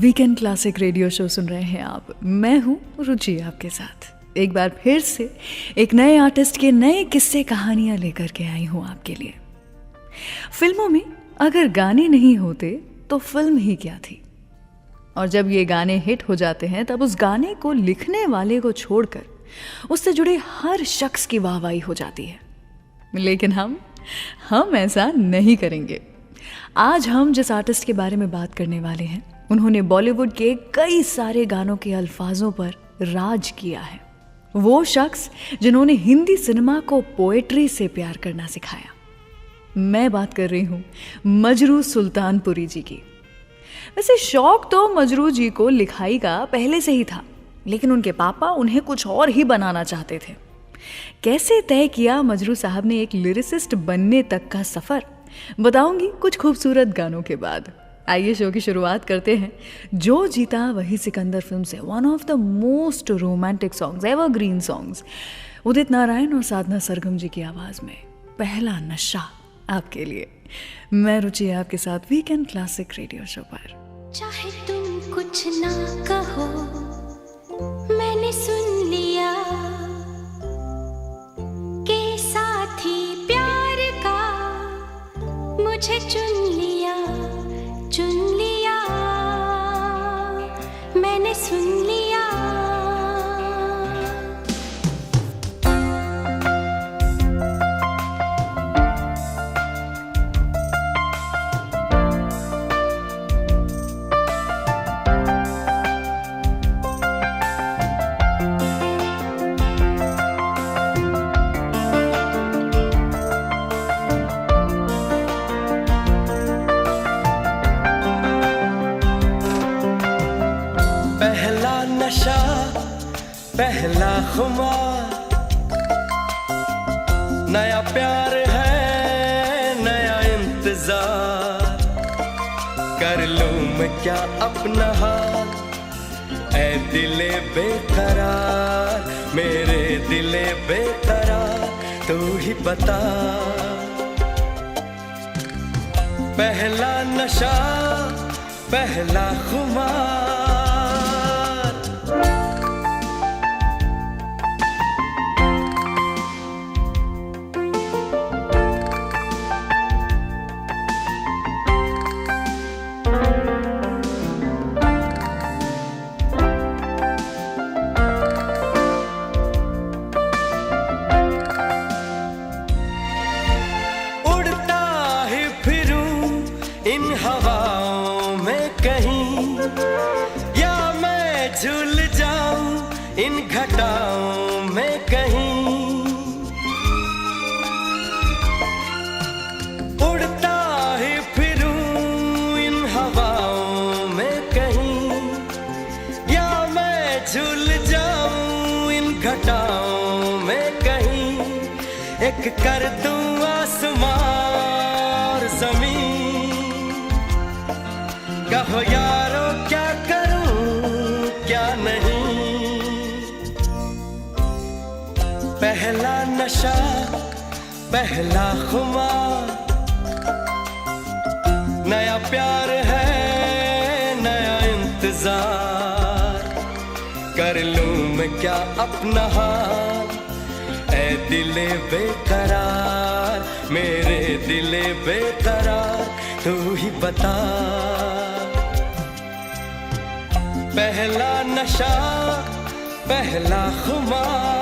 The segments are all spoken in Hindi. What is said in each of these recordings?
वीकेंड क्लासिक रेडियो शो सुन रहे हैं आप। मैं हूँ रुचि आपके साथ। एक बार फिर से एक नए आर्टिस्ट के नए किस्से कहानियां लेकर के आई हूँ आपके लिए। फिल्मों में अगर गाने नहीं होते तो फिल्म ही क्या थी, और जब ये गाने हिट हो जाते हैं तब उस गाने को लिखने वाले को छोड़कर उससे जुड़े हर शख्स की वाहवाही हो जाती है। लेकिन हम ऐसा नहीं करेंगे। आज हम जिस आर्टिस्ट के बारे में बात करने वाले हैं, उन्होंने बॉलीवुड के कई सारे गानों के अल्फाजों पर राज किया है। वो शख्स जिन्होंने हिंदी सिनेमा को पोएट्री से प्यार करना सिखाया। मैं बात कर रही हूँ मजरू सुल्तानपुरी जी की। वैसे शौक तो मजरू जी को लिखाई का पहले से ही था, लेकिन उनके पापा उन्हें कुछ और ही बनाना चाहते थे। कैसे तय किया मजरू साहब ने एक लिरिसिस्ट बनने तक का सफर, बताऊंगी कुछ खूबसूरत गानों के बाद। आइए शो की शुरुआत करते हैं जो जीता वही सिकंदर फिल्म से one of the most romantic songs, evergreen songs, Udit Narayan और साधना सरगम जी की आवाज में पहला नशा आपके लिए। मैं रुचि आपके साथ वीकेंड क्लासिक रेडियो शो पर। चाहे तुम कुछ ना कहो, मैंने सुन लिया के साथी प्यार का मुझे चुन लिया, मैंने सुन लिया। पहला खुमार, नया प्यार है नया इंतजार, कर लूं मैं क्या अपना हाल, ऐ दिले बेकरार, मेरे दिले बेकरार, तू ही बता। पहला नशा पहला खुमार, इन हवाओं में कहीं, या मैं झूल जाऊं इन घटाओं में कहीं, उड़ता ही फिरूं इन हवाओं में कहीं, या मैं झूल जाऊं इन घटाओं में कहीं, एक कर दूं आसमां और जमीन, कहो यारो क्या करूं क्या नहीं। पहला नशा पहला खुमार, नया प्यार है नया इंतजार, कर लूं मैं क्या अपना हाल, ऐ दिले बेकरार, मेरे दिले बेकरार, तू ही बता। पहला नशा पहला खुमार।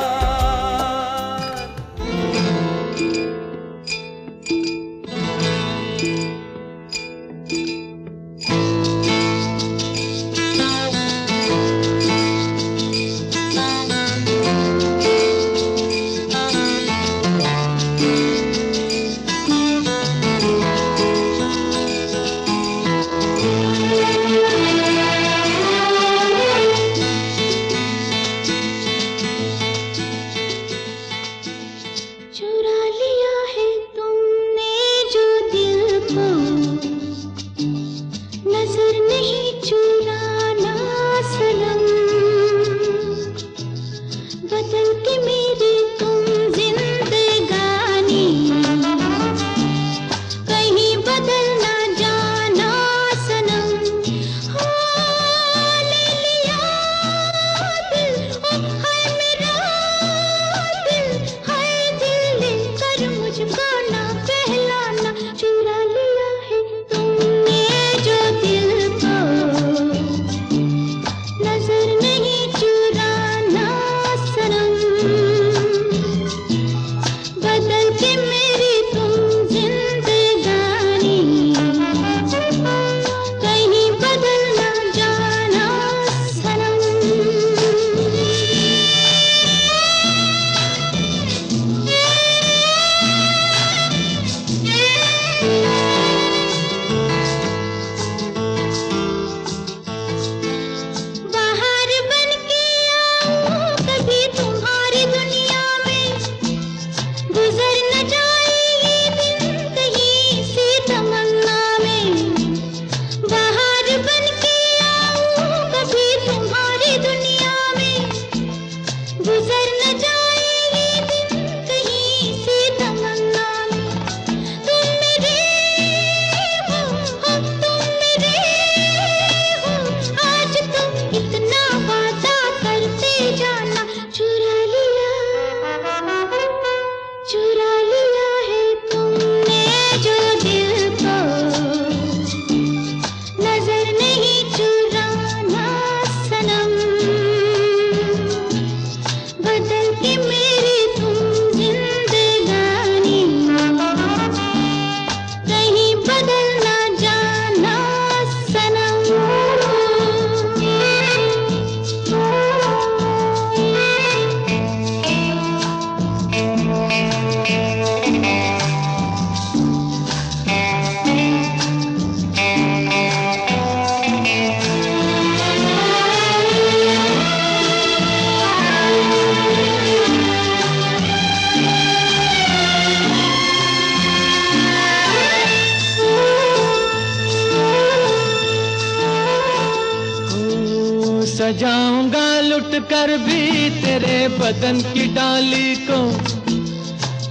कर भी तेरे बदन की डाली को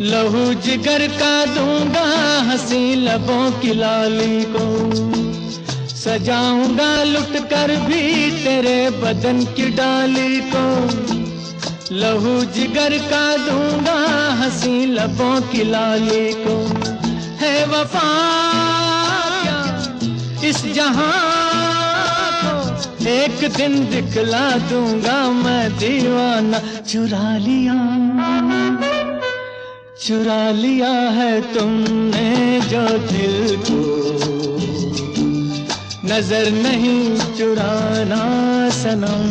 लहू जिगर का दूंगा हंसी लबों की लाली को। सजाऊंगा लुट कर भी तेरे बदन की डाली को लहू जिगर का दूंगा हंसी लबों की लाली को। है वफा क्या इस जहां को एक दिन दिखला दूंगा मैं दीवाना। चुरा लिया है तुमने जो दिल को नजर नहीं चुराना सनम।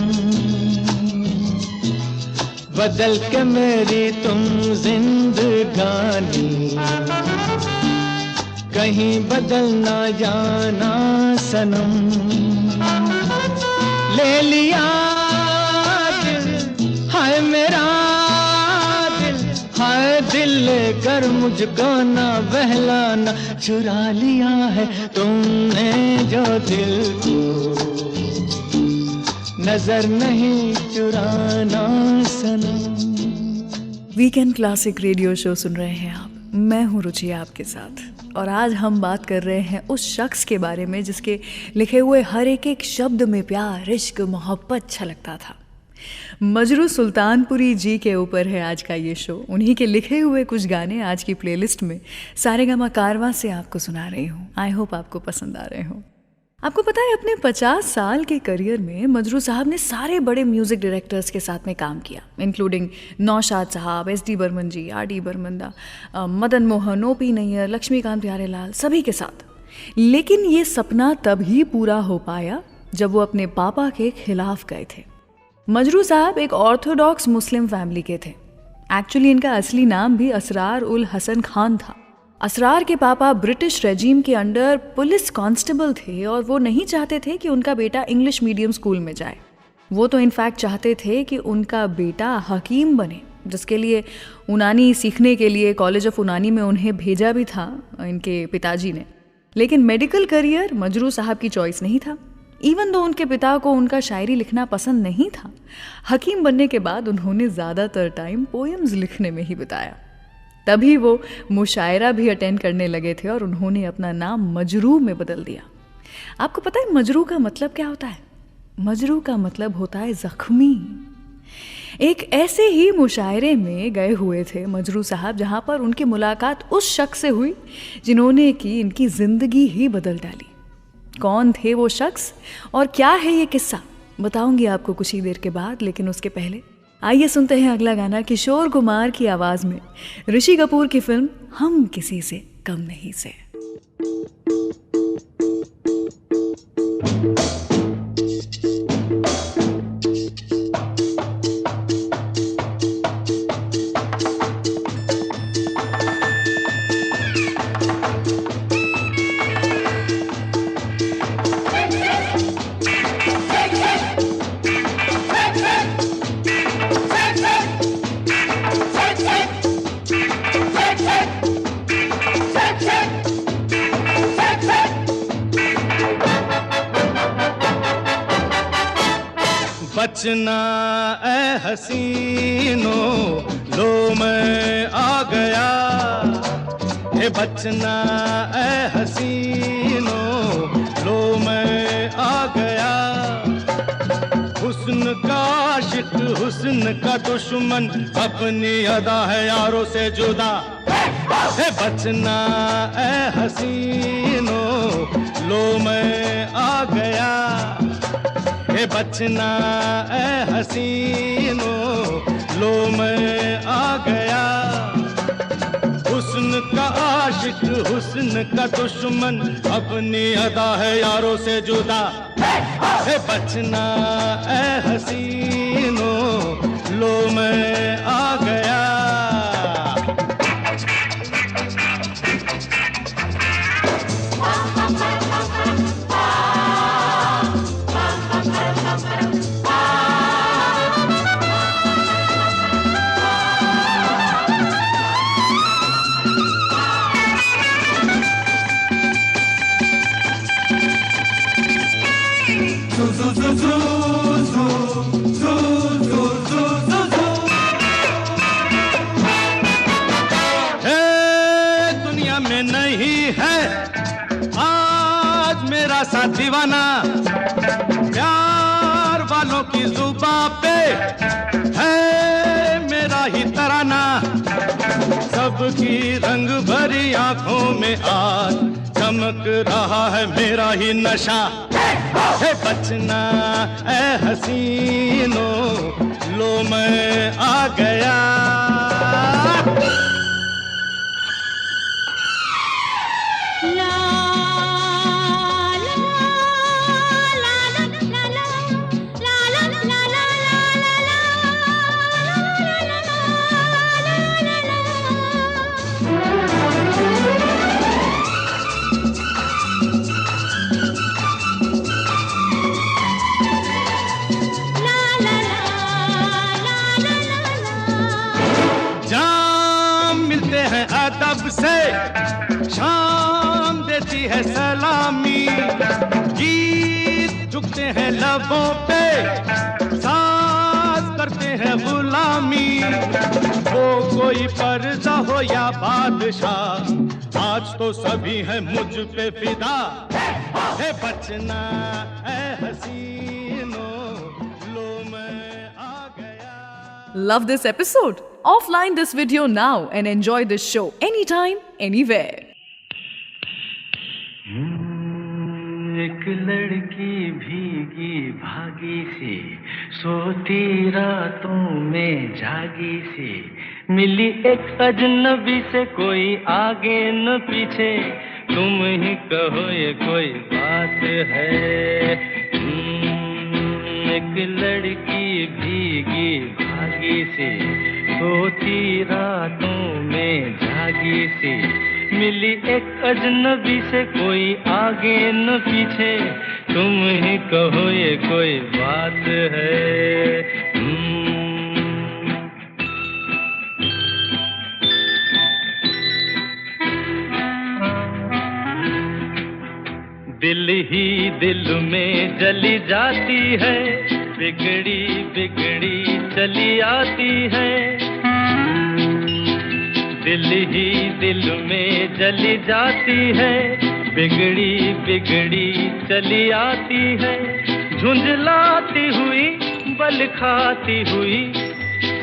बदल के मेरी तुम जिंदगानी कहीं बदल ना जाना सनम। ले लिया दिल हाय मेरा दिल हाय दिल लेकर मुझको ना बहलाना। चुरा लिया है तुमने जो दिल को नजर नहीं चुराना सनम। वीकेंड क्लासिक रेडियो शो सुन रहे हैं आप, मैं हूँ रुचि आपके साथ। और आज हम बात कर रहे हैं उस शख्स के बारे में जिसके लिखे हुए हर एक शब्द में प्यार इश्क मोहब्बत छलकता था। मजरू सुल्तानपुरी जी के ऊपर है आज का ये शो। उन्हीं के लिखे हुए कुछ गाने आज की प्लेलिस्ट में सारेगामा कारवां से आपको सुना रही हूँ। आई होप आपको पसंद आ रहे हो। आपको पता है अपने 50 साल के करियर में मजरू साहब ने सारे बड़े म्यूज़िक डायरेक्टर्स के साथ में काम किया, इंक्लूडिंग नौशाद साहब, एस.डी. बर्मन जी, आर.डी. बर्मंदा, मदन मोहन, ओ.पी. नैयर, लक्ष्मीकांत प्यारेलाल, सभी के साथ। लेकिन ये सपना तभी पूरा हो पाया जब वो अपने पापा के खिलाफ गए थे। मजरू साहब एक ऑर्थोडॉक्स मुस्लिम फैमिली के थे। एक्चुअली इनका असली नाम भी असरार उल हसन खान था। असरार के पापा ब्रिटिश रेजिम के अंडर पुलिस कांस्टेबल थे और वो नहीं चाहते थे कि उनका बेटा इंग्लिश मीडियम स्कूल में जाए। वो तो इनफैक्ट चाहते थे कि उनका बेटा हकीम बने, जिसके लिए यूनानी सीखने के लिए कॉलेज ऑफ यूनानी में उन्हें भेजा भी था इनके पिताजी ने। लेकिन मेडिकल करियर मजरू साहब की चॉइस नहीं था। इवन दो उनके पिता को उनका शायरी लिखना पसंद नहीं था, हकीम बनने के बाद उन्होंने ज़्यादातर टाइम पोएम्स लिखने में ही बिताया। तभी वो मुशायरा भी अटेंड करने लगे थे और उन्होंने अपना नाम मजरू में बदल दिया। आपको पता है मजरू का मतलब क्या होता है? मजरू का मतलब होता है जख्मी। एक ऐसे ही मुशायरे में गए हुए थे मजरू साहब जहाँ पर उनकी मुलाकात उस शख्स से हुई जिन्होंने कि इनकी ज़िंदगी ही बदल डाली। कौन थे वो शख्स और क्या है ये किस्सा, बताऊंगी आपको कुछ ही देर के बाद। लेकिन उसके पहले आइए सुनते हैं अगला गाना किशोर कुमार की आवाज़ में ऋषि कपूर की फिल्म हम किसी से कम नहीं से। बचना ए हसीनो लो मैं आ गया, हे बचना ए हसीनो लो मैं आ गया। हुस्न का आशिक हुस्न का दुश्मन अपनी अदा है यारों से जुदा, हे बचना ए हसीनो लो मैं आ गया, हे बचना ए हसीनो लो मैं आ गया। हुस्न का आशिक हुस्न का दुश्मन अपनी अदा है यारों से जुदा, हे बचना ए हसीनो लो मैं आ गया। सा दीवाना, प्यार वालों की जुबां पे है मेरा ही तराना। सबकी रंग भरी आंखों में आज चमक रहा है मेरा ही नशा। है बचना ऐ हसीनो, लो मैं आ गया। अदब से शाम देती है सलामी, गीत झुकते हैं लबों पे, साज करते हैं गुलामी। वो कोई पर्दा हो या बादशाह, आज तो सभी हैं मुझ पे फिदा। है बचना ऐ हसीनो, लो मैं आ गया। Love this episode? Offline this video now and enjoy this show anytime, anywhere. एक लड़की भीगी भागी सी, सोती रातों में जागी सी, मिली एक अजनबी से, कोई आगे न पीछे, तुम ही कहो ये कोई बात है। एक लड़की भीगी भागी सी, सोती रातों में जागी सी, मिली एक अजनबी से, कोई आगे न पीछे, तुम ही कहो ये कोई बात है। दिल ही दिल में जली जाती है, बिगड़ी बिगड़ी चली आती है। दिल ही दिल में जली जाती है, बिगड़ी बिगड़ी चली आती है। झुंझलाती हुई बल खाती हुई,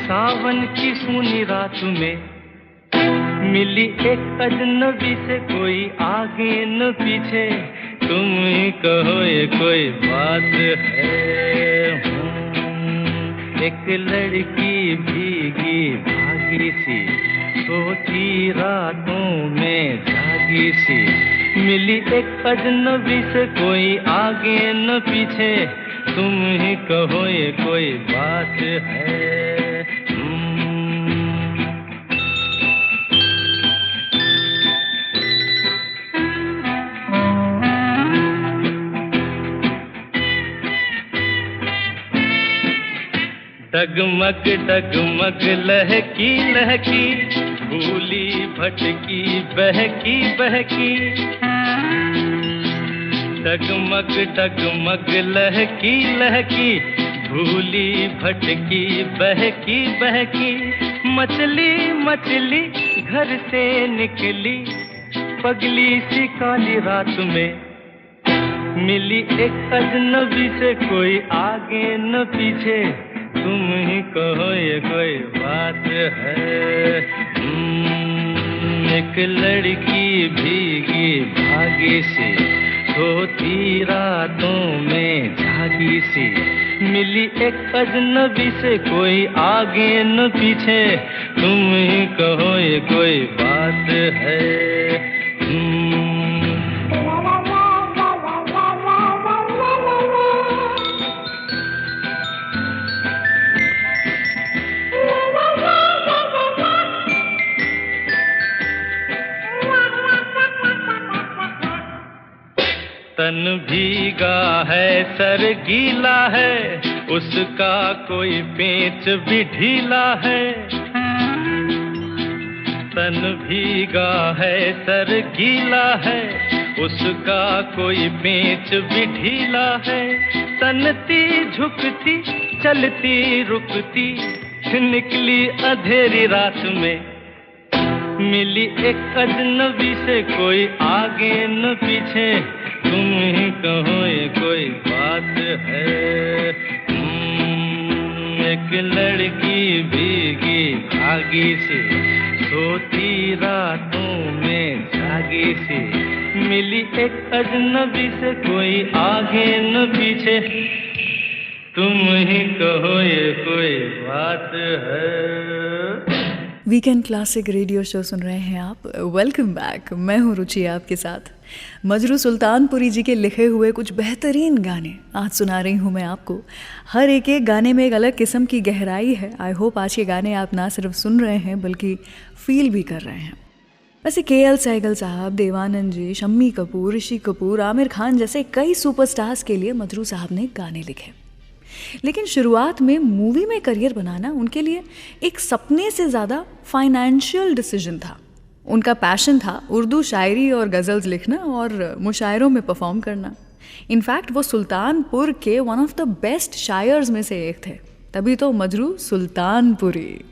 सावन की सूनी रात में, मिली एक अजनबी से, कोई आगे न पीछे, तुम ही कहो ये कोई बात है। एक लड़की भीगी भागी सी, सोती रातों में जागी सी, मिली एक अजनबी से, कोई आगे न पीछे, तुम ही कहो ये कोई बात है। डगमग डगमग लहकी लहकी, भूली भटकी बहकी बहकी। डगमग डगमग लहकी लहकी, भूली भटकी बहकी बहकी। मछली मछली घर से निकली, पगली सी काली रात में, मिली एक अजनबी से, कोई आगे न पीछे, तुम ही कहो ये कोई बात है। एक लड़की भीगी भागी सी, सोती रातों में जागी सी, मिली एक अजनबी से, कोई आगे न पीछे, तुम ही कहो ये कोई बात है। तन भीगा है सर गीला है, उसका कोई पेंच भी ढीला है। तन भीगा है सर गीला है, उसका कोई पेंच भी ढीला है। तनती झुकती चलती रुकती, निकली अंधेरी रात में, मिली एक अजनबी से, कोई आगे न पीछे, तुम ही कहो ये कोई बात है। एक लड़की भीगी भागी सी, सोती रातों में जागी सी, मिली एक अजनबी से, कोई आगे न पीछे, तुम ही कहो ये कोई बात है। वीकेंड क्लासिक रेडियो शो सुन रहे हैं आप। Welcome back. मैं हूँ रुचि आपके साथ। मजरू सुल्तानपुरी जी के लिखे हुए कुछ बेहतरीन गाने आज सुना रही हूँ मैं आपको। हर एक गाने में एक अलग किस्म की गहराई है। आई होप आज के गाने आप ना सिर्फ सुन रहे हैं बल्कि फील भी कर रहे हैं। वैसे KL सहगल साहब, देवानंद जी, शम्मी कपूर, ऋषि कपूर, आमिर खान जैसे कई सुपरस्टार्स के लिए मजरू साहब ने गाने लिखे, लेकिन शुरुआत में मूवी में करियर बनाना उनके लिए एक सपने से ज़्यादा फाइनेंशियल डिसीजन था। उनका पैशन था उर्दू शायरी और गज़ल्स लिखना और मुशायरों में परफॉर्म करना। इनफैक्ट वो सुल्तानपुर के वन ऑफ द बेस्ट शायर्स में से एक थे, तभी तो मजरू सुल्तानपुरी।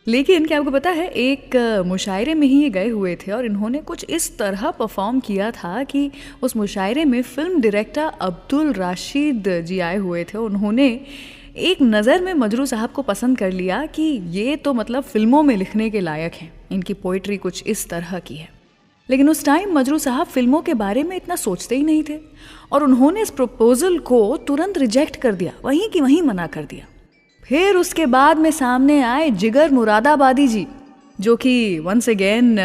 लेकिन क्या आपको पता है, एक मुशायरे में ही ये गए हुए थे और इन्होंने कुछ इस तरह परफॉर्म किया था कि उस मुशायरे में फिल्म डायरेक्टर अब्दुल राशिद जी आए हुए थे। उन्होंने एक नज़र में मजरू साहब को पसंद कर लिया कि ये तो मतलब फिल्मों में लिखने के लायक हैं, इनकी पोइट्री कुछ इस तरह की है। लेकिन उस टाइम मजरू साहब फिल्मों के बारे में इतना सोचते ही नहीं थे और उन्होंने इस प्रपोजल को तुरंत रिजेक्ट कर दिया, वहीं की वहीं मना कर दिया। फिर उसके बाद में सामने आए जिगर मुरादाबादी जी, जो कि वंस अगेन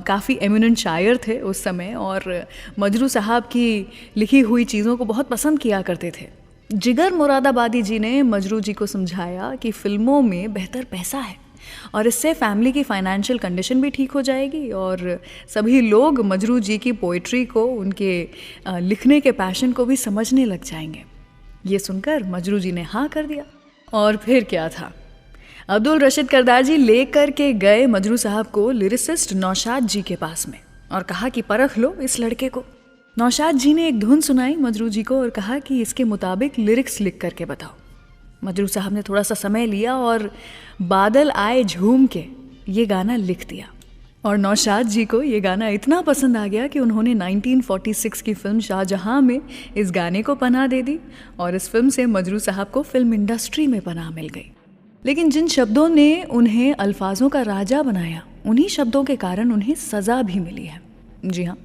काफ़ी एमिनेंट शायर थे उस समय और मजरू साहब की लिखी हुई चीज़ों को बहुत पसंद किया करते थे। जिगर मुरादाबादी जी ने मजरू जी को समझाया कि फ़िल्मों में बेहतर पैसा है और इससे फैमिली की फाइनेंशियल कंडीशन भी ठीक हो जाएगी और सभी लोग मजरू जी की पोइट्री को, उनके लिखने के पैशन को भी समझने लग जाएंगे। ये सुनकर मजरू जी ने हाँ कर दिया। और फिर क्या था, अब्दुल रशीद करदार जी लेकर के गए मजरू साहब को लिरिसिस्ट नौशाद जी के पास में और कहा कि परख लो इस लड़के को। नौशाद जी ने एक धुन सुनाई मजरू जी को और कहा कि इसके मुताबिक लिरिक्स लिख करके बताओ। मजरू साहब ने थोड़ा सा समय लिया और बादल आए झूम के ये गाना लिख दिया। और नौशाद जी को ये गाना इतना पसंद आ गया कि उन्होंने 1946 की फिल्म शाहजहां में इस गाने को पनाह दे दी और इस फिल्म से मजरू साहब को फिल्म इंडस्ट्री में पनाह मिल गई। लेकिन जिन शब्दों ने उन्हें अल्फाजों का राजा बनाया, उन्हीं शब्दों के कारण उन्हें सज़ा भी मिली है। जी हाँ,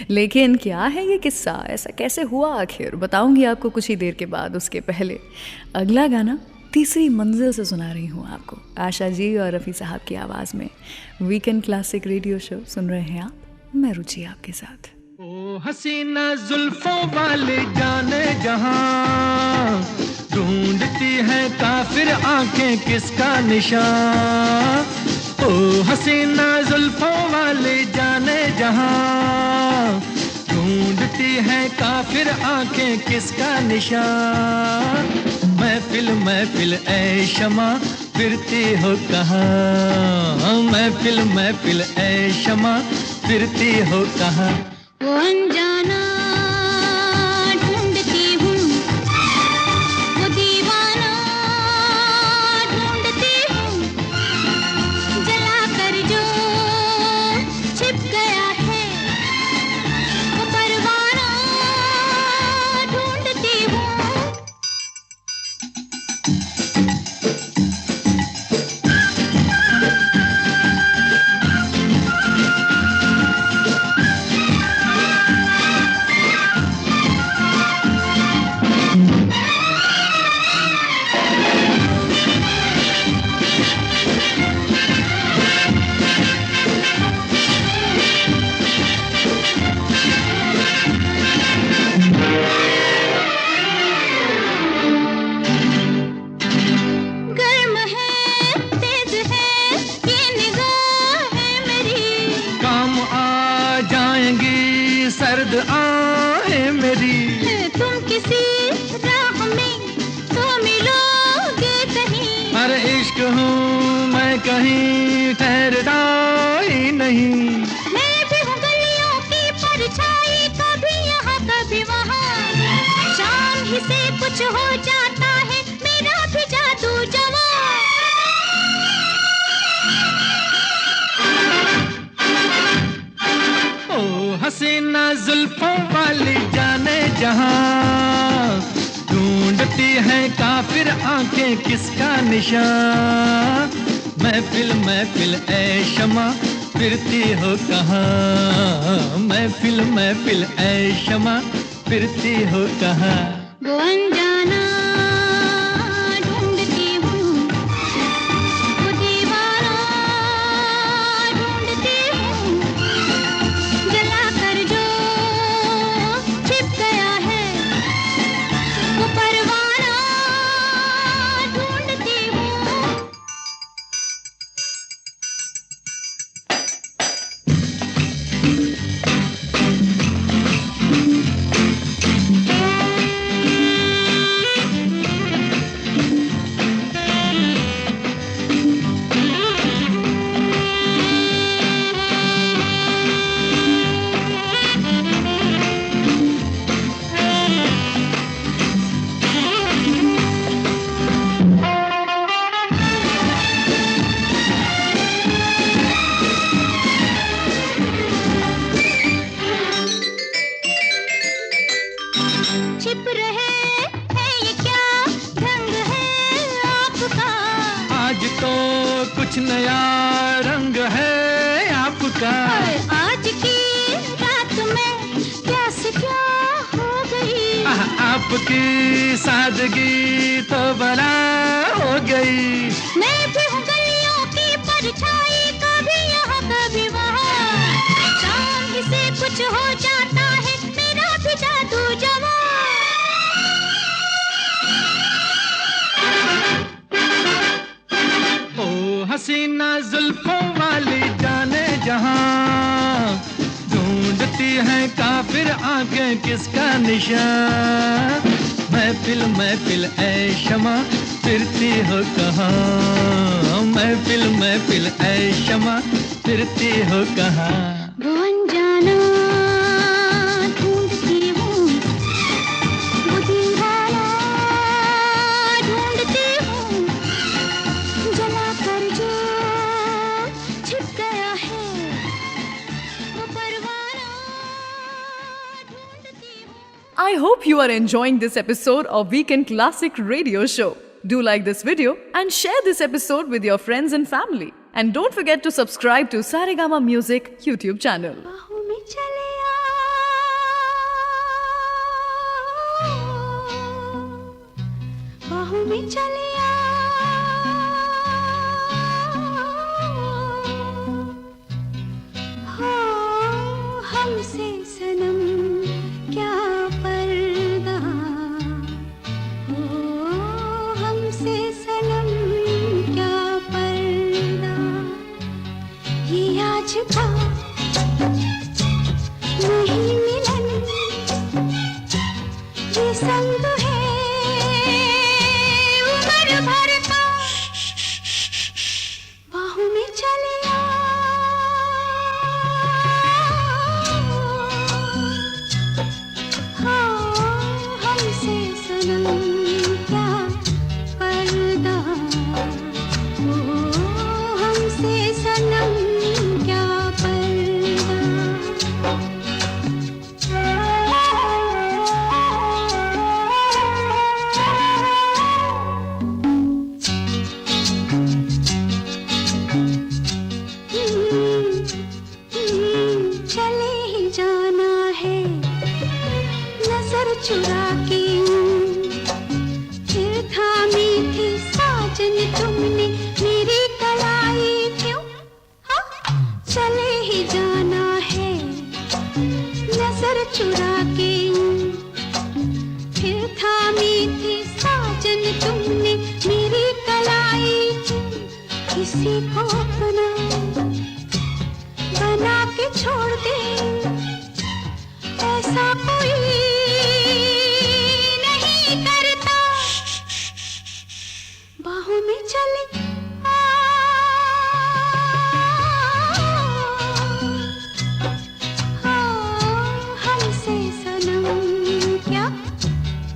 लेकिन क्या है ये किस्सा, ऐसा कैसे हुआ आखिर, बताऊंगी आपको कुछ ही देर के बाद। उसके पहले अगला गाना तीसरी मंजिल से सुना रही हूँ आपको, आशा जी और रफ़ी साहब की आवाज़ में। वीकेंड क्लासिक रेडियो शो सुन रहे हैं आप, मैं रुचि आपके साथ। ओ हसीना जुल्फों वाले जाने जहां, ढूंढती है काफिर आंखें किसका निशान। ओ हसीना जुल्फों वाले जाने जहां, ढूंढती है काफिर आंखें किसका निशान। महफिल महफिल ऐ शमा फिरती हो कहाँ, महफिल महफिल ऐ शमा फिरती हो कहाँ। वो अनजाना ढूंढती हूँ, वो दीवाना ढूंढती हूँ, जला कर जो छिप गया है वो परवाना ढूंढती हूँ। सर्द आहें मेरी, तुम किसी राह में तो मिलोगे कहीं। हर इश्क हूँ मैं कहीं ठहरता ही नहीं। मैं भी हूँ गलियों की परछाई, कभी यहाँ कभी वहाँ, शाम ही से कुछ हो जाता है मेरा भी जादू जवां। हसीना जुल्फों वाली जाने आंखें किसका निशान। महफिल महफिल ऐ शमा फिरती हो कहाँ। महफिल महफिल ऐ शमा फिरती हो कहाँ। वो अनजाना ढूंढती हूँ, वो दीवाना ढूंढती हूँ, जला कर जो छिप गया है वो परवाना ढूंढती हूँ। छिप रहे है ये क्या ढंग है आपका। आज तो कुछ नया रंग है आपका। आज की रात में क्या से क्या हो गई। आपकी सादगी तो बना हो गई। मैं भी हूँ गलियों की परछाई, कभी यहाँ कभी वहाँ, शाम ही से कुछ हो जाता है मेरा भी जादू जवां। ओ हसीना जुल्फों वाली जाने जहां, ढूंढती है काफिर आंखें किसका निशान। महफिल महफिल ऐ शमा फिरती हो कहाँ। महफिल महफिल ऐ शमा फिरती हो कहाँ। वो अनजाना ढूंढती हूँ, वो दीवाना ढूंढती हूँ, जला कर जो छिप गया है वो परवाना ढूंढती हूँ। I hope you are enjoying this episode of Weekend Classic Radio Show. Do like this video and share this episode with your friends and family. And don't forget to subscribe to Saregama Music YouTube channel. बाहों में चले आओ, बाहों में चले आओ, हो हमसे सनम क्या पर्दा, हो हमसे सनम क्या पर्दा। ये आज का नहीं मिलन, ये संग है उम्र भर का। बाहों में चले आओ, हमसे सनम क्या पर्दा, हो हमसे सनम क्या पर्दा। चले ही जाना है नजर चुरा के, फिर थामी थी साजन तुमने मेरी कलाई क्यों। हाँ? चले ही जाना है नजर चुरा के, फिर थामी थी साजन तुमने मेरी कलाई क्यों। किसी को अपना बना के छोड़ दे, ऐसा कोई नहीं करता। बाहों में चले आओ, हमसे सनम क्या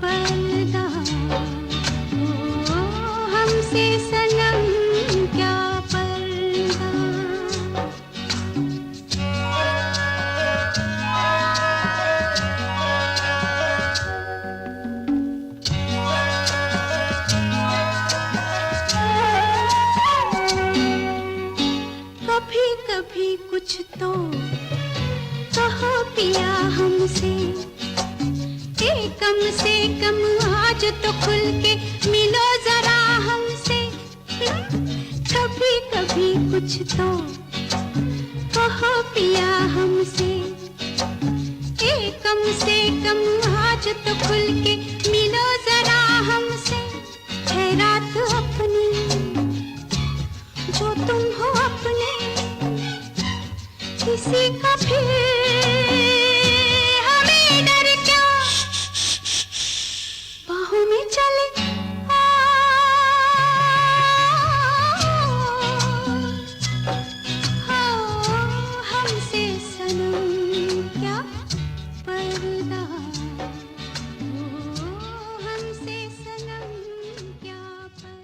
पर्दा, हो हमसे सनम क्या पर्दा। कभी कुछ तो कहो पिया हमसे, कम से कम आज तो खुल के मिलो जरा हमसे। कभी कभी कुछ तो कहो पिया हमसे, कम से कम आज तो खुल के मिलो जरा हमसे। है रात अपनी जो तुम हो अपने, किसी का फिर हमें डर क्या, बाहों में चले हमसे सनम क्या पर्दा, हमसे सनम क्या पर्दा।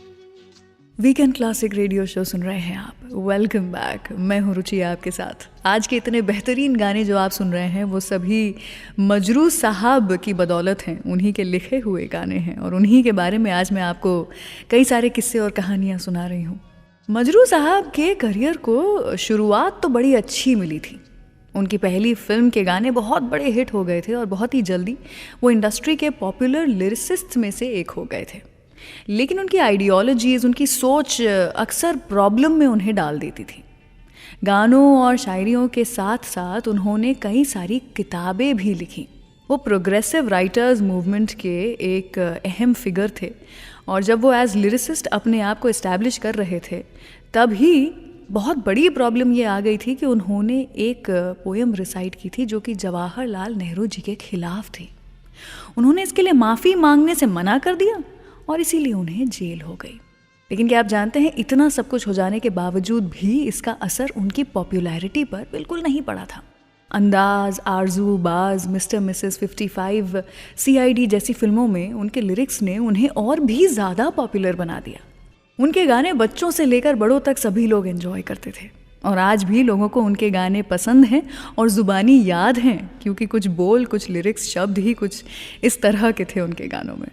वीकेंड क्लासिक रेडियो शो सुन रहे हैं आप। वेलकम बैक, मैं हूँ रुचि आपके साथ। आज के इतने बेहतरीन गाने जो आप सुन रहे हैं वो सभी मजरू साहब की बदौलत हैं, उन्हीं के लिखे हुए गाने हैं और उन्हीं के बारे में आज मैं आपको कई सारे किस्से और कहानियाँ सुना रही हूँ। मजरू साहब के करियर को शुरुआत तो बड़ी अच्छी मिली थी। उनकी पहली फिल्म के गाने बहुत बड़े हिट हो गए थे और बहुत ही जल्दी वो इंडस्ट्री के पॉपुलर लिरिसिस्ट में से एक हो गए थे। लेकिन उनकी आइडियोलॉजीज़, उनकी सोच अक्सर प्रॉब्लम में उन्हें डाल देती थी। गानों और शायरियों के साथ साथ उन्होंने कई सारी किताबें भी लिखी। वो प्रोग्रेसिव राइटर्स मूवमेंट के एक अहम फिगर थे और जब वो एज लिरिसिस्ट अपने आप को इस्टेब्लिश कर रहे थे तब ही बहुत बड़ी प्रॉब्लम ये आ गई थी कि उन्होंने एक पोएम रिसाइट की थी जो कि जवाहरलाल नेहरू जी के खिलाफ थी। उन्होंने इसके लिए माफ़ी मांगने से मना कर दिया और इसीलिए उन्हें जेल हो गई। लेकिन क्या आप जानते हैं, इतना सब कुछ हो जाने के बावजूद भी इसका असर उनकी पॉपुलैरिटी पर बिल्कुल नहीं पड़ा था। अंदाज, आरजू, बाज, मिस्टर मिसेस 55, CID जैसी फिल्मों में उनके लिरिक्स ने उन्हें और भी ज़्यादा पॉपुलर बना दिया। उनके गाने बच्चों से लेकर बड़ों तक सभी लोग एंजॉय करते थे और आज भी लोगों को उनके गाने पसंद हैं और ज़ुबानी याद हैं, क्योंकि कुछ बोल, कुछ लिरिक्स, शब्द ही कुछ इस तरह के थे उनके गानों में।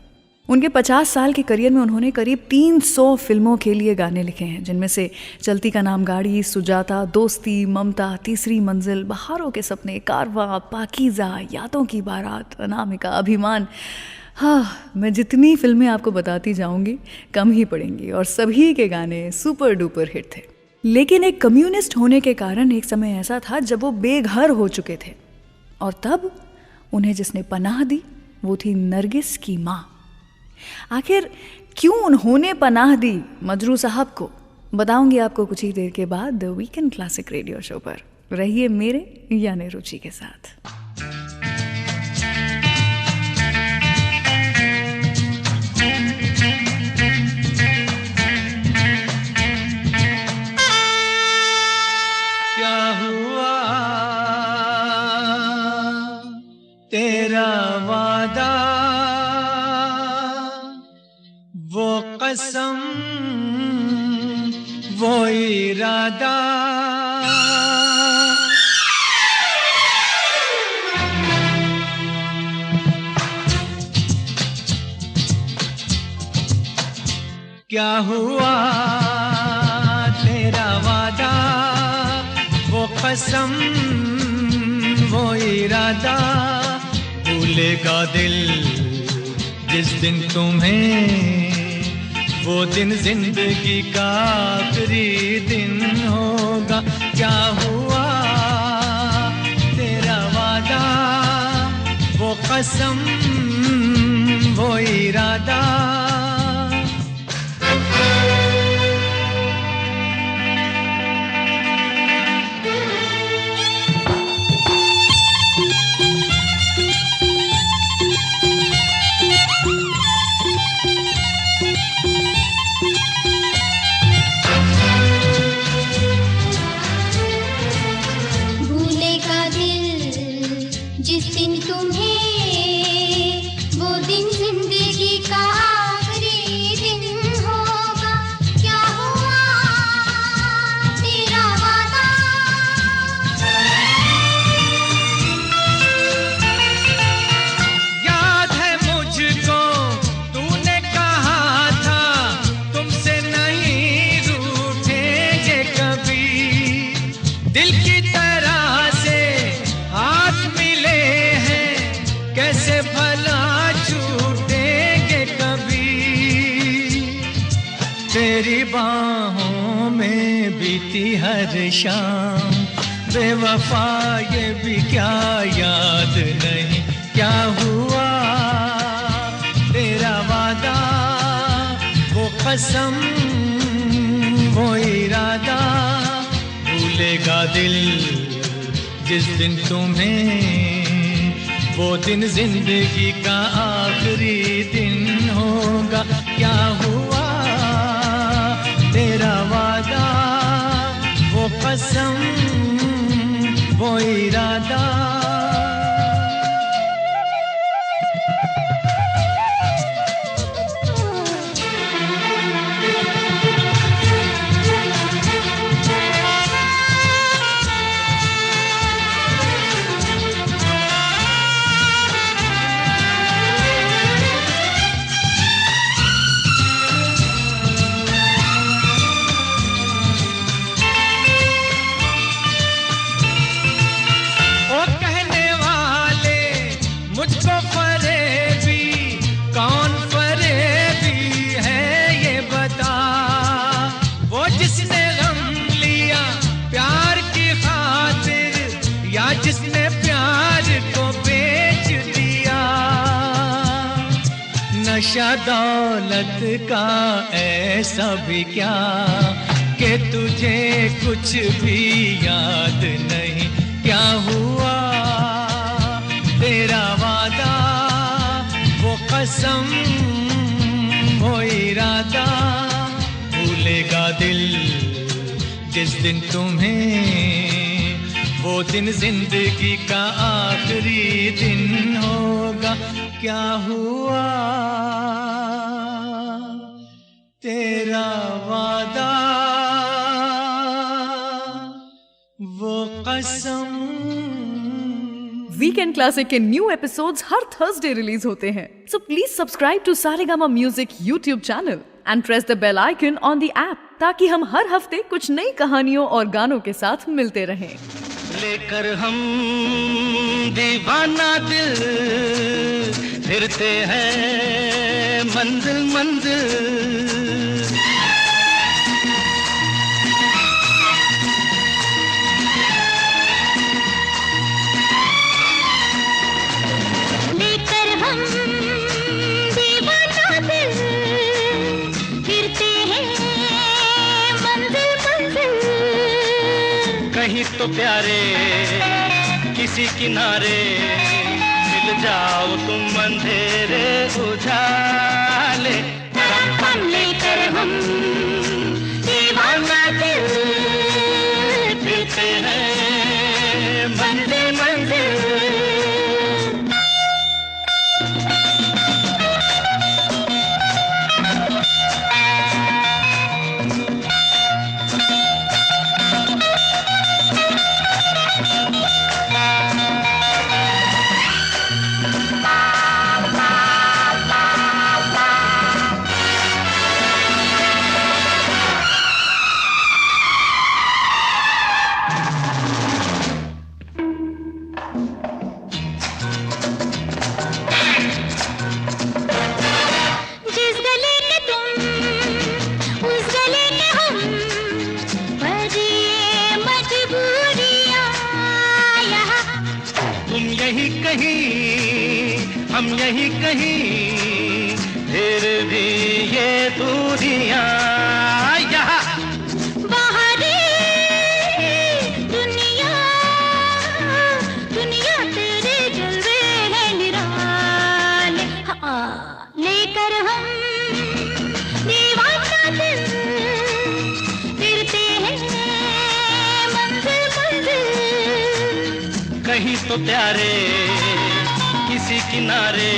उनके 50 साल के करियर में उन्होंने करीब 300 फिल्मों के लिए गाने लिखे हैं, जिनमें से चलती का नाम गाड़ी, सुजाता, दोस्ती, ममता, तीसरी मंजिल, बहारों के सपने, कारवां, पाकीज़ा, यादों की बारात, अनामिका, अभिमान। हाँ, मैं जितनी फिल्में आपको बताती जाऊंगी कम ही पड़ेंगी और सभी के गाने सुपर डुपर हिट थे। लेकिन एक कम्युनिस्ट होने के कारण एक समय ऐसा था जब वो बेघर हो चुके थे और तब उन्हें जिसने पनाह दी वो थी नरगिस की माँ। आखिर क्यों उन्होंने पनाह दी मजरू साहब को, बताऊंगी आपको कुछ ही देर के बाद the weekend classic radio show पर। रहिए मेरे यानी रुचि के साथ। क्या हुआ तेरा वादा, वो कसम, वो इरादा, क्या हुआ तेरा वादा, वो कसम, वो इरादा, भूलेगा दिल जिस दिन तुम्हें, वो दिन जिंदगी का आखिरी दिन होगा। क्या हुआ तेरा वादा, वो कसम, वो इरादा, जिस दिन तुम्हें, वो दिन जिंदगी का दिल की तरह से हाथ मिले हैं, कैसे भला छूटेंगे कभी। तेरी बाहों में बीती हर शाम, बेवफा ये भी क्या याद नहीं क्या हुआ। तेरा वादा, वो कसम, वो इरादा, भूलेगा दिल जिस दिन तुम्हें। वो दिन जिंदगी का आखिरी दिन होगा। क्या हुआ तेरा वादा, वो कसम, वो इरादा। जिसने प्यार को बेच दिया। नशा दौलत का ऐसा भी क्या कि तुझे कुछ भी याद नहीं क्या हुआ। तेरा वादा, वो कसम, वो इरादा, भूलेगा दिल जिस दिन तुम्हें। वो दिन जिंदगी का आखिरी दिन होगा। क्या हुआ तेरा वादा, वो कसम। वीकेंड क्लासिक के न्यू एपिसोड्स हर थर्सडे रिलीज होते हैं, so please subscribe to Saregama music YouTube channel and press the bell icon on the app, ताकि हम हर हफ्ते कुछ नई कहानियों और गानों के साथ मिलते रहें। लेकर हम दीवाना दिल फिरते हैं मंजिल मंजिल। लेकर हम दीवाना दिल फिरते हैं मंजिल मंजिल। कहीं तो प्यारे किसी किनारे मिल जाओ तुम अंधेरे उजाले। लेकर हम दीवाना दिल फिरते हैं मंजिल मंजिल। हम यही कहीं फिर भी ये दूरियां यहाँ। बाहरी दुनिया दुनिया तेरे जलवे है निराले। हाँ, लेकर हम दीवाना दिल फिरते हैं मंजिल मंजिल। कहीं तो प्यारे किसी किनारे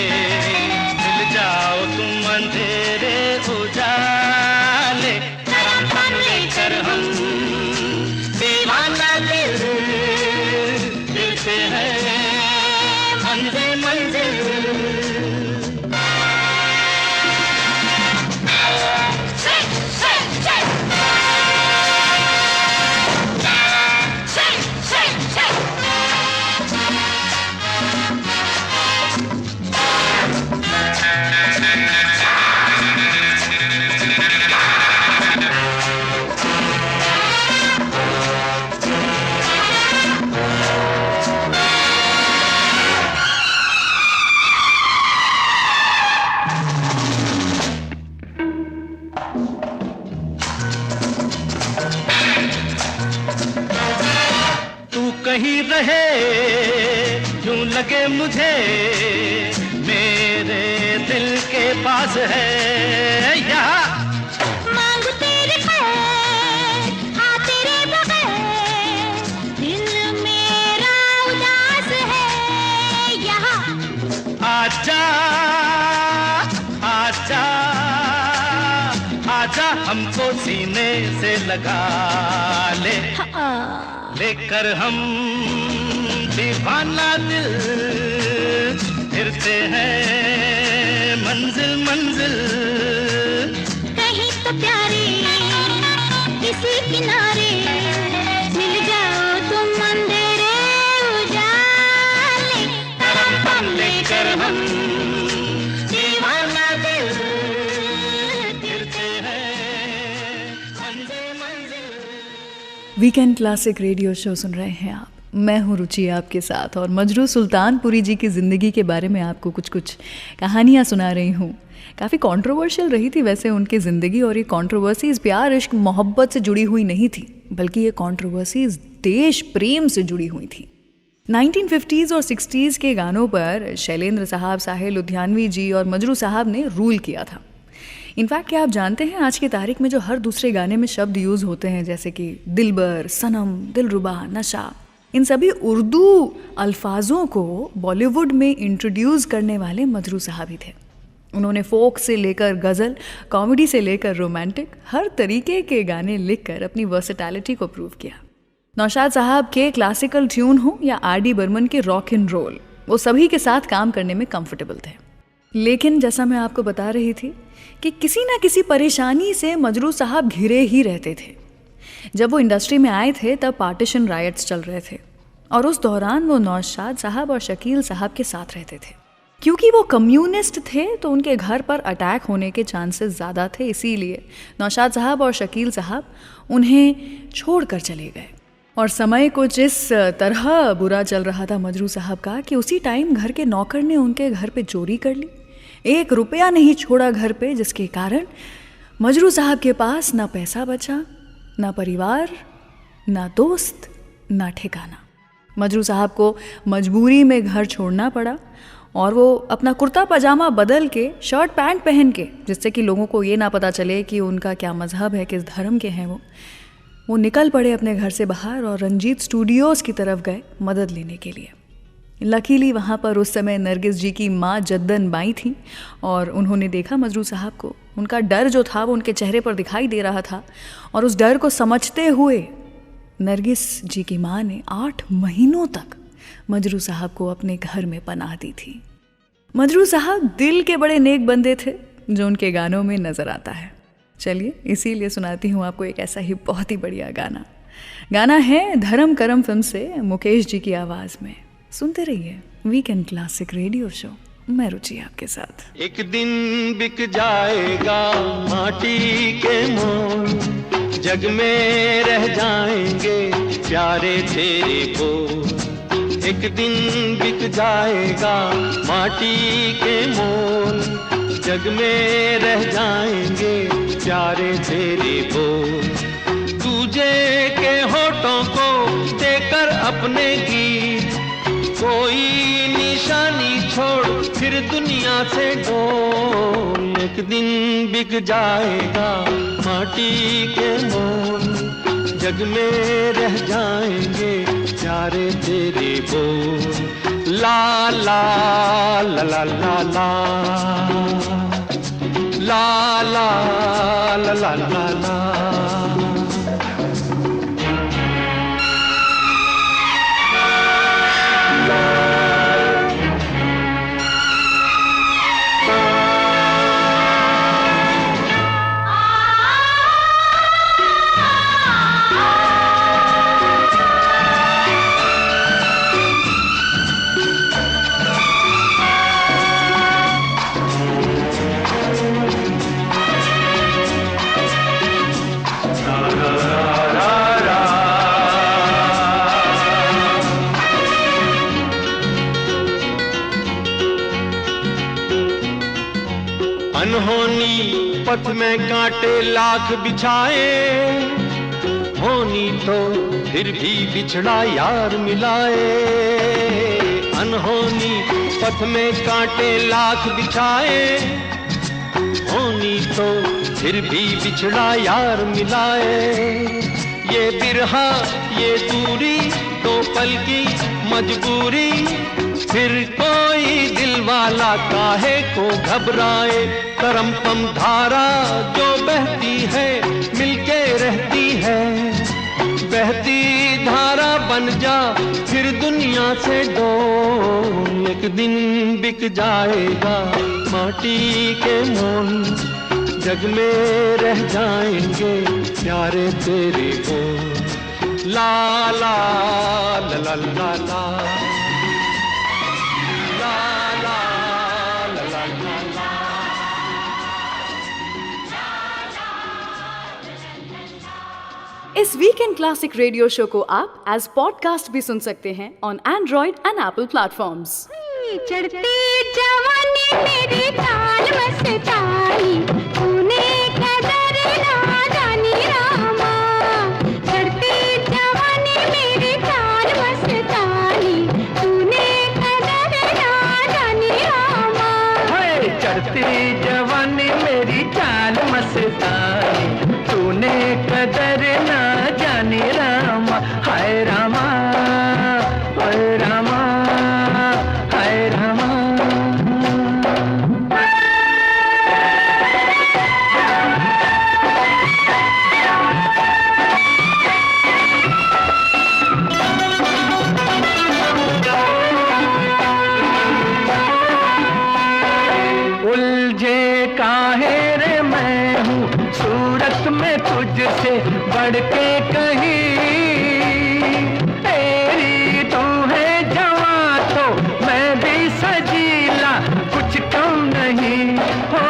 मिल जाओ तुम अंधेरे उजाले। लेकर हम दीवाना दिल फिरते हैं मंजिल मंजिल। Say, say, say. कहीं रहे यूं लगे मुझे मेरे दिल के पास है यहाँ। मांगू तेरे खैर, हाँ तेरे बगैर दिल मेरा उदास है यहाँ। आजा आजा आजा हमको सीने से लगा ले, लेकर हम दीवाना दिल फिरते हैं मंजिल मंजिल। कहीं तो प्यारे किसी किनारे मिल जाओ तुम अंधेरे उजाले, हम लेकर हम दीवाना दिल फिरते हैं मंजिल मंजिल। वीकेंड क्लासिक रेडियो शो सुन रहे हैं आप। मैं हूँ रुचि आपके साथ और मजरू सुल्तानपुरी जी की ज़िंदगी के बारे में आपको कुछ कुछ कहानियाँ सुना रही हूँ। काफ़ी कंट्रोवर्शियल रही थी वैसे उनकी ज़िंदगी, और ये कंट्रोवर्सीज़ प्यार इश्क मोहब्बत से जुड़ी हुई नहीं थी, बल्कि ये कंट्रोवर्सीज़ देश प्रेम से जुड़ी हुई थी। 1950s और 60s के गानों पर शैलेंद्र साहब, साहिल लुधियानवी जी और मजरू साहब ने रूल किया था। इनफैक्ट क्या आप जानते हैं आज की तारीख में जो हर दूसरे गाने में शब्द यूज़ होते हैं जैसे कि दिलबर, सनम, दिलरुबा, नशा, इन सभी उर्दू अल्फाजों को बॉलीवुड में इंट्रोड्यूस करने वाले मजरू साहब ही थे। उन्होंने फोक से लेकर गज़ल, कॉमेडी से लेकर रोमांटिक, हर तरीके के गाने लिखकर अपनी वर्सेटैलिटी को प्रूव किया। नौशाद साहब के क्लासिकल ट्यून हो या आर.डी. बर्मन के रॉक एंड रोल, वो सभी के साथ काम करने में कंफर्टेबल थे। लेकिन जैसा मैं आपको बता रही थी कि किसी ना किसी परेशानी से मजरू साहब घिरे ही रहते थे। जब वो इंडस्ट्री में आए थे तब पार्टीशन राइट्स चल रहे थे और उस दौरान वो नौशाद साहब और शकील साहब के साथ रहते थे। क्योंकि वो कम्युनिस्ट थे तो उनके घर पर अटैक होने के चांसेस ज़्यादा थे, इसीलिए नौशाद साहब और शकील साहब उन्हें छोड़ कर चले गए। और समय कुछ इस तरह बुरा चल रहा था मजरू साहब का कि उसी टाइम घर के नौकर ने उनके घर पे चोरी कर ली। 1 रुपया नहीं छोड़ा घर पे, जिसके कारण मजरू साहब के पास ना पैसा बचा, ना परिवार, ना दोस्त, ना ठिकाना। मजरू साहब को मजबूरी में घर छोड़ना पड़ा और वो अपना कुर्ता पजामा बदल के शर्ट पैंट पहन के, जिससे कि लोगों को ये ना पता चले कि उनका क्या मजहब है, किस धर्म के हैं वो निकल पड़े अपने घर से बाहर और रंजीत स्टूडियोज़ की तरफ गए मदद लेने के लिए। लकीली वहाँ पर उस समय नरगिस जी की माँ जद्दन बाई थी और उन्होंने देखा मजरू साहब को। उनका डर जो था वो उनके चेहरे पर दिखाई दे रहा था और उस डर को समझते हुए नरगिस जी की माँ ने 8 महीनों तक मजरू साहब को अपने घर में पनाह दी थी। मजरू साहब दिल के बड़े नेक बंदे थे जो उनके गानों में नज़र आता है। चलिए इसीलिए सुनाती हूँ आपको एक ऐसा ही बहुत ही बढ़िया गाना है धर्म करम फिल्म से मुकेश जी की आवाज़ में। सुनते रहिए वीकेंड क्लासिक रेडियो शो, मैं रुचि आपके साथ। एक दिन बिक जाएगा माटी के मोल, जग में रह जाएंगे प्यारे तेरे बोल। एक दिन बिक जाएगा माटी के मोल, जग में रह जाएंगे प्यारे तेरे बोल। तुझे के होठों को देकर अपने गीत, कोई निशानी छोड़ फिर दुनिया से डोल। एक दिन बिक जाएगा माटी के मोल, जग में रह जाएंगे प्यारे तेरे बोल। ला ला ला ला ला ला ला ला ला ला ला। अनहोनी पथ में कांटे लाख बिछाए, होने होनी तो फिर भी बिछड़ा यार मिलाए, अनहोनी पथ में कांटे लाख बिछाए, होनी तो फिर भी बिछड़ा यार मिलाए। ये बिरहा ये दूरी तो पल की मजबूरी, फिर कोई दिल वाला काहे को घबराए। करम पम धारा जो बहती है मिलके रहती है, बहती धारा बन जा फिर दुनिया से डोल। एक दिन बिक जाएगा माटी के मोल, जग में रह जाएंगे प्यारे तेरे को। ला ला ला ला ला ला इस वीकेंड क्लासिक रेडियो शो को आप एज पॉडकास्ट भी सुन सकते हैं on Android and Apple platforms. चढ़ती जवानी मेरी ताल मस्तानी, तूने कदर ना जानी रामा। चढ़ती जवानी मेरी ताल मस्तानी, तूने कदर ना जानी रामा। चढ़ती जवानी मेरी चाल मस्तानी, तूने कदर ना जानी रामा। हाय रामा हाय रामा हाय रामा। उलझे काहे रे मैं हूँ सूरत में तुझसे बढ़ के कहीं, तेरी तू है जवां तो मैं भी सजीला कुछ कम नहीं। हो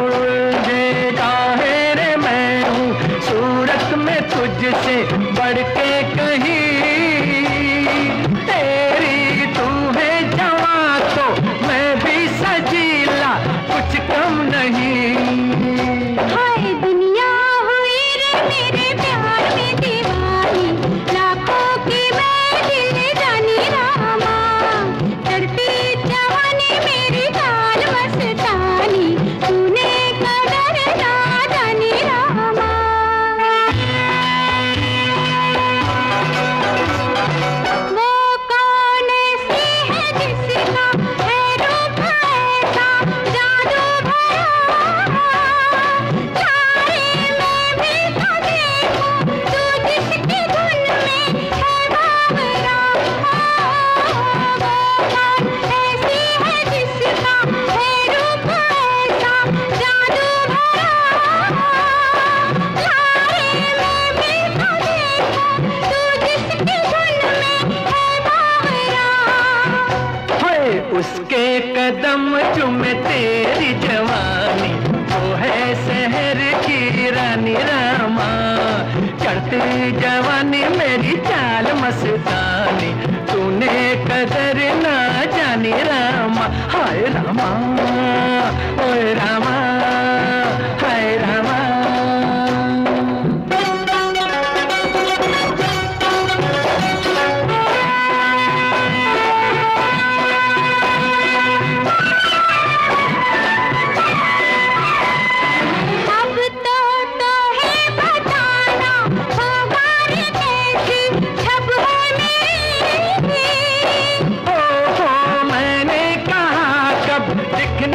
उलझे काहे रे मैं हूँ सूरत में तुझसे बढ़ के कहीं, तेरी तू है जवां तो मैं भी सजीला कुछ कम नहीं। हाय दुनिया हुई रे मेरे प्यार में दीवानी, लाखों की मैं दिल जानी रामा। चढ़ती जवानी मेरी ताल मस्तानी, तूने कदर ना जानी रामा। वो कौन सी है जिसका है रूप ऐसा जादू भरा, तारे में भी तो देखूं तू जिसकी धुन में है बावरा। वो कौन ऐसी है जिसका है रूप ऐसा जादू भरा, तारे में भी तो देखूं तू जिसकी धुन में है बावरा। हाय उसके कदम चुमे तेरी जवानी, वो है शहर की रानी रामा। चढ़ती जवानी मेरी चाल मस्तानी, तूने कदर ना जानी रामा। हाय रामा ओए रामा हाय रामा। अब तो है बताना होगा रे कैसी छब है मेरी। मैंने कहा कब दिखने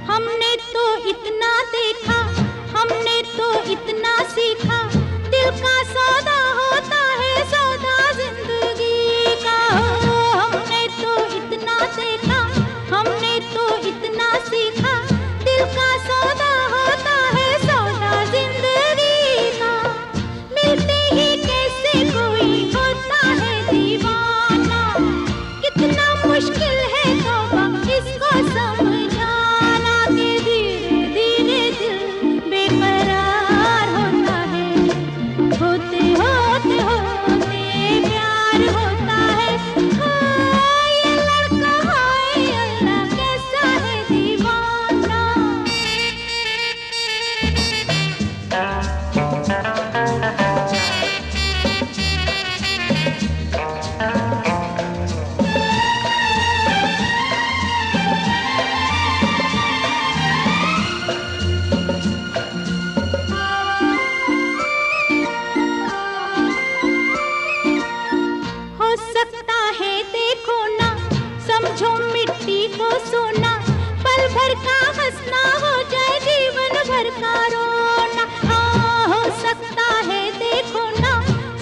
हमने तो इतना देखा, हमने तो इतना सीखा, दिल का सौदा होता है सौदा जिंदगी का। हमने तो इतना देखा, हमने तो इतना सीखा, दिल का सौदा होता है सौदा जिंदगी का। मिलते ही कैसे कोई होता है दीवाना, कितना मुश्किल है तौबा इसको समझाना कि धीरे धीरे दिल बेकरार होता है, होते होते होते प्यार होता है। हाय ये लड़का, हाय अल्लाह कैसा है दीवाना। हो सकता है देखो ना, समझो मिट्टी को सोना, पल भर का हंसना हो जाए जीवन भर का रोना। हाँ हो सकता है देखो ना,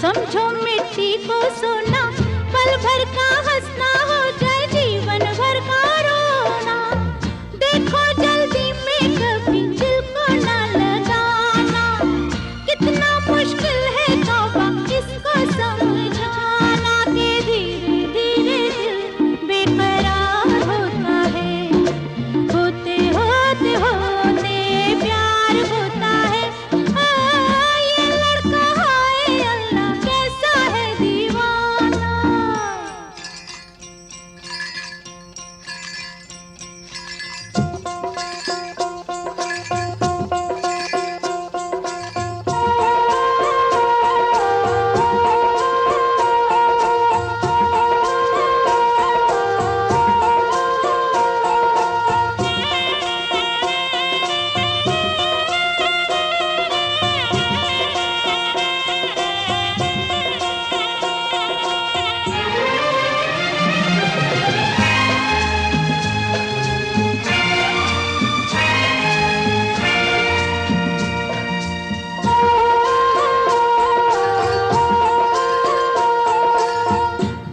समझो मिट्टी को सोना, पल भर का हंसना हो जाए जीवन भर का रोना। देखो जल्दी में कभी दिल को ना लगाना, कितना मुश्किल है तौबा इसको समझाना कि धीरे धीरे दिल बेकरार होता है, होते होते होते प्यार होता है। हाय ये लड़का, हाय अल्लाह कैसा है दीवाना।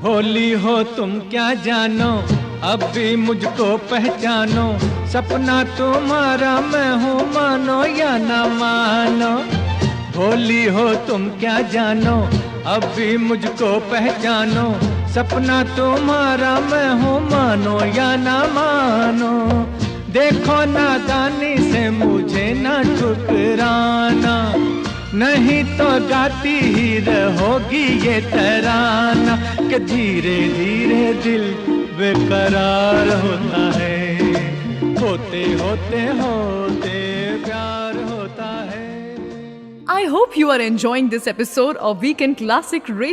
भोली हो तुम क्या जानो, अब भी मुझको पहचानो, सपना तुम्हारा मैं हूँ मानो या ना मानो। भोली हो तुम क्या जानो, अब भी मुझको पहचानो, सपना तुम्हारा मैं हूँ मानो या ना मानो। देखो नादानी से मुझे ना ठुकराना, नहीं तो गाती ही रहोगी ये तराना कि धीरे धीरे दिल बेकरार होता है, होते होते होते प्यार होता है। I hope you are enjoying this episode of Weekend Classic Radio.